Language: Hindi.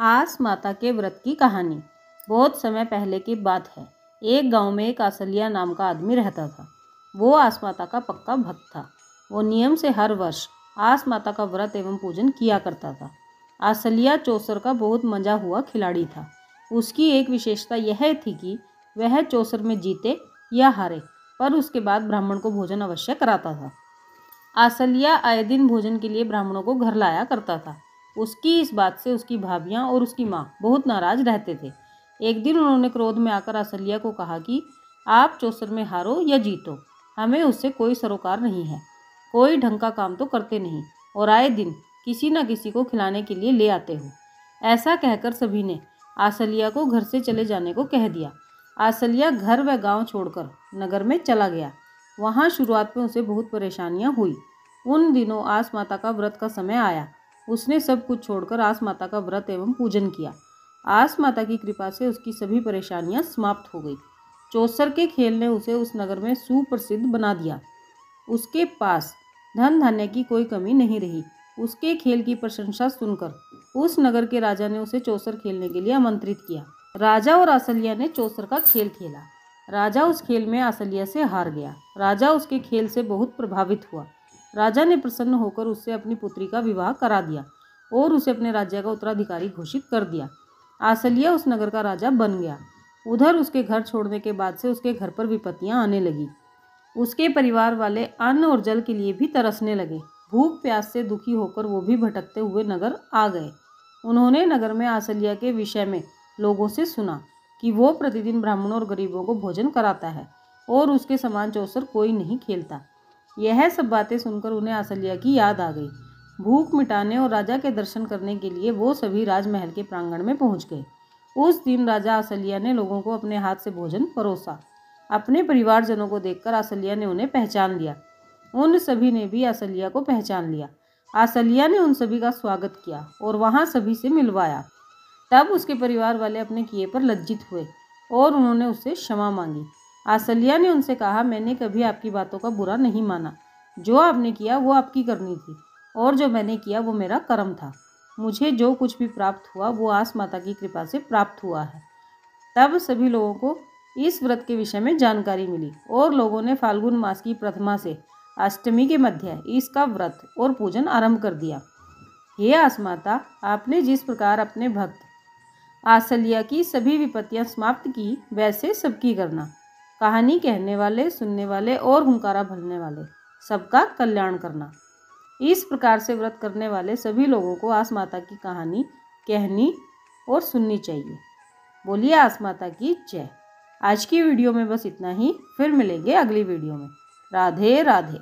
आस माता के व्रत की कहानी। बहुत समय पहले की बात है। एक गांव में एक आसलिया नाम का आदमी रहता था। वो आस माता का पक्का भक्त था। वो नियम से हर वर्ष आस माता का व्रत एवं पूजन किया करता था। आसलिया चौसर का बहुत मजा हुआ खिलाड़ी था। उसकी एक विशेषता यह थी कि वह चौसर में जीते या हारे, पर उसके बाद ब्राह्मण को भोजन अवश्य कराता था। आसलिया आए दिन भोजन के लिए ब्राह्मणों को घर लाया करता था। उसकी इस बात से उसकी भाभियां और उसकी माँ बहुत नाराज रहते थे। एक दिन उन्होंने क्रोध में आकर आसलिया को कहा कि आप चौसर में हारो या जीतो, हमें उससे कोई सरोकार नहीं है। कोई ढंग का काम तो करते नहीं और आए दिन किसी न किसी को खिलाने के लिए ले आते हो। ऐसा कहकर सभी ने आसलिया को घर से चले जाने को कह दिया। आसलिया घर व गांव छोड़कर नगर में चला गया। वहाँ शुरुआत में उसे बहुत परेशानियाँ हुई। उन दिनों आस माता का व्रत का समय आया। उसने सब कुछ छोड़कर आस माता का व्रत एवं पूजन किया। आस माता की कृपा से उसकी सभी परेशानियां समाप्त हो गई। चौसर के खेल ने उसे उस नगर में सुप्रसिद्ध बना दिया। उसके पास धन धान्य की कोई कमी नहीं रही। उसके खेल की प्रशंसा सुनकर उस नगर के राजा ने उसे चौसर खेलने के लिए आमंत्रित किया। राजा और आसलिया ने चौसर का खेल खेला। राजा उस खेल में आसलिया से हार गया। राजा उसके खेल से बहुत प्रभावित हुआ। राजा ने प्रसन्न होकर उससे अपनी पुत्री का विवाह करा दिया और उसे अपने राज्य का उत्तराधिकारी घोषित कर दिया। आसलिया उस नगर का राजा बन गया। उधर उसके घर छोड़ने के बाद से उसके घर पर विपत्तियां आने लगी। उसके परिवार वाले अन्न और जल के लिए भी तरसने लगे। भूख प्यास से दुखी होकर वो भी भटकते हुए नगर आ गए। उन्होंने नगर में आसलिया के विषय में लोगों से सुना कि वो प्रतिदिन ब्राह्मणों और गरीबों को भोजन कराता है और उसके समान चौसर कोई नहीं खेलता। यह सब बातें सुनकर उन्हें आसलिया की याद आ गई। भूख मिटाने और राजा के दर्शन करने के लिए वो सभी राजमहल के प्रांगण में पहुंच गए। उस दिन राजा आसलिया ने लोगों को अपने हाथ से भोजन परोसा। अपने परिवारजनों को देखकर आसलिया ने उन्हें पहचान लिया। उन सभी ने भी आसलिया को पहचान लिया। आसलिया ने उन सभी का स्वागत किया और वहां सभी से मिलवाया। तब उसके परिवार वाले अपने किए पर लज्जित हुए और उन्होंने उससे क्षमा मांगी। आसलिया ने उनसे कहा, मैंने कभी आपकी बातों का बुरा नहीं माना। जो आपने किया वो आपकी करनी थी और जो मैंने किया वो मेरा कर्म था। मुझे जो कुछ भी प्राप्त हुआ वो आस माता की कृपा से प्राप्त हुआ है। तब सभी लोगों को इस व्रत के विषय में जानकारी मिली और लोगों ने फाल्गुन मास की प्रथमा से अष्टमी के मध्य इसका व्रत और पूजन आरंभ कर दिया। हे आस माता, आपने जिस प्रकार अपने भक्त आसलिया की सभी विपत्तियां समाप्त की, वैसे सबकी करना। कहानी कहने वाले, सुनने वाले और हुंकारा भरने वाले सबका कल्याण करना। इस प्रकार से व्रत करने वाले सभी लोगों को आस माता की कहानी कहनी और सुननी चाहिए। बोलिए आस माता की जय। आज की वीडियो में बस इतना ही। फिर मिलेंगे अगली वीडियो में। राधे राधे।